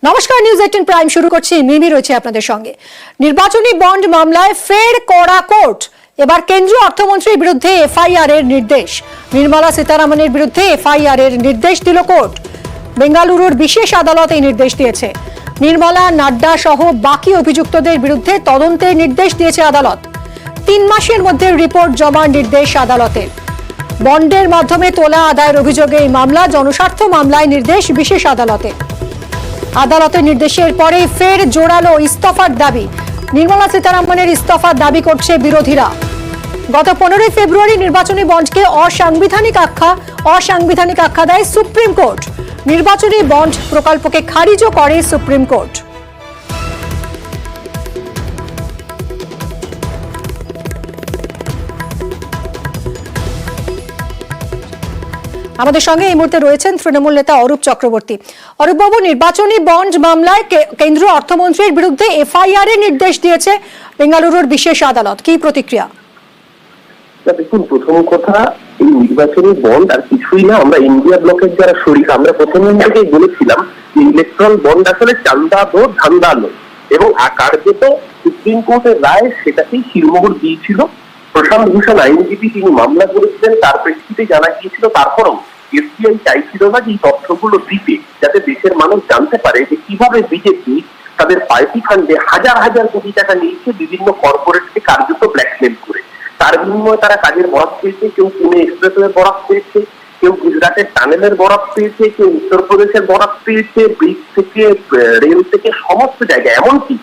নমস্কার, news 18 prime শুরু করছি। মিমি রয়েছে আপনাদের সঙ্গে। নির্বাচনী বন্ড মামলায় ফের কড়া কোর্ট। এবার কেন্দ্রীয় অর্থমন্ত্রীর বিরুদ্ধে এফআইআর এর নির্দেশ। নির্মলা সীতারামনের বিরুদ্ধে এফআইআর এর নির্দেশ দিল কোর্ট। বেঙ্গালুরুর বিশেষ আদালত এই নির্দেশ দিয়েছে। নির্মলা, নাড্ডা সহ বাকি অভিযুক্তদের বিরুদ্ধে তদন্তের নির্দেশ দিয়েছে আদালত। 3 মাসের মধ্যে রিপোর্ট জমার নির্দেশ আদালতের। বন্ডের মাধ্যমে তোলা আদায়ের অভিযোগে এই মামলা জনস্বার্থ মামলায় নির্দেশ বিশেষ আদালতের। আদালতের নির্দেশের পরে ফের জোরালো ইস্তফার দাবি। নির্মলা সীতারামনের ইস্তফার দাবি করছে বিরোধীরা। গত 15 ফেব্রুয়ারি নির্বাচনী বন্ডকে অসাংবিধানিক আখ্যা দেয় সুপ্রিম কোর্ট। নির্বাচনী বন্ড প্রকল্পকে খারিজও করে সুপ্রিম কোর্ট। আমাদের সঙ্গে এই মুহূর্তে রয়েছেন তৃণমূল নেতা অরূপ চক্রবর্তী। অরূপ বাবু, নির্বাচনী বন্ড মামলায় কেন্দ্রীয় অর্থমন্ত্রীর বিরুদ্ধে এফআইআর এর নির্দেশ দিয়েছে বেঙ্গালুরুর বিশেষ আদালত, কি প্রতিক্রিয়া? দেখুন, প্রথম কথা, এই নির্বাচনী বন্ড আর কিছুই না। আমরা ইন্ডিয়া ব্লকের যারা শরিক, আমরা প্রথম থেকেই বলেছিলাম যে ইলেকট্রাল বন্ড আসলে চান্দা দো ধান্দা নয়, এবং কার্যত সুপ্রিম কোর্টের রায় সেটাকেই শিরমোহর দিয়েছিল। প্রশান্ত ভূষণ আইনজীবী তিনি মামলা করেছিলেন, তার প্রেক্ষিতে জানা গিয়েছিল। তারপরেও এসবিআই চাইছিল না যে এই তথ্যগুলো দিতে, যাতে দেশের মানুষ জানতে পারে যে কিভাবে বিজেপি তাদের পার্টি ফান্ডে হাজার হাজার কোটি টাকা নিয়েছে বিভিন্ন কর্পোরেটকে কার্যত ব্ল্যাকমেল করে। তার বিনিময়ে তারা কাজের বরাত পেয়েছে, কেউ পুনে এক্সপ্রেসওয়ের বরাত পেয়েছে, কেউ গুজরাটের টানেলের বরাত পেয়েছে, কেউ উত্তরপ্রদেশের বরাত পেয়েছে, ব্রিজ থেকে রেল থেকে সমস্ত জায়গায়। এমনকি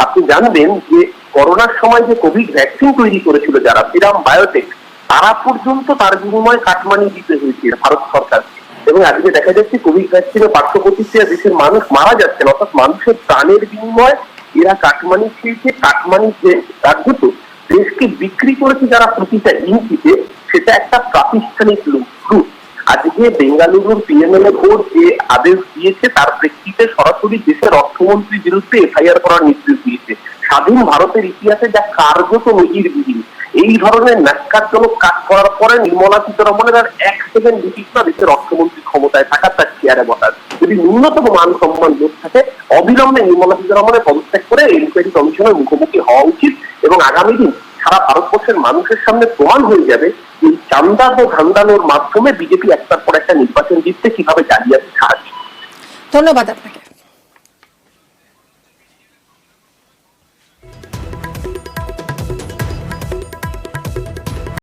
আপনি জানবেন যে করোনার সময় যে কোভিড ভ্যাকসিন তৈরি করেছিল যারা, সিরাম বায়োটেক, তারা পর্যন্ত তার বিনিময়ে কাটমানি দিতে হয়েছে ভারত সরকার। এবং আজকে দেখা যাচ্ছে কোভিড ভ্যাকসিনের পার্শ্ব প্রতিক্রিয়া দেশের মানুষ মারা যাচ্ছেন, অর্থাৎ মানুষের প্রাণের বিনিময়ে এরা কাটমানি খেয়েছে। কাটমানি যে কার্যত দেশকে বিক্রি করেছে যারা প্রতিটা ইঞ্চিতে, সেটা একটা প্রাতিষ্ঠানিক রূপ। আজকে বেঙ্গালুরুর পিএমএলএ কোর্ট যে আদেশ দিয়েছে তার প্রেক্ষিতে সরাসরি দেশের অর্থমন্ত্রীর বিরুদ্ধে এফআইআর করার নির্দেশ দিয়েছে। স্বাধীন ভারতের ইতিহাসে যা কার্যত নজিরবিহীন। এই ধরনের ন্যাক্কারজনক কাজ করার পরে নির্মলা সীতারামনের আর 1 সেকেন্ড উচিত না দেশের অর্থমন্ত্রী ক্ষমতায় থাকার, তার চেয়ারে বসার। যদি ন্যূনতম মান সম্মান বোধ থাকে, অবিলম্বে নির্মলা সীতারামনের পদত্যাগ করে এনকোয়ারি কমিশনের মুখোমুখি হওয়া উচিত। এবং আগামী দিন সারা ভারতবর্ষের মানুষের সামনে প্রমাণ হয়ে যাবে এই চান্দা ও ধান্দানোর মাধ্যমে বিজেপি একটার পর একটা নির্বাচন জিততে কিভাবে জালিয়াতি সাহায্য। ধন্যবাদ আপনাকে।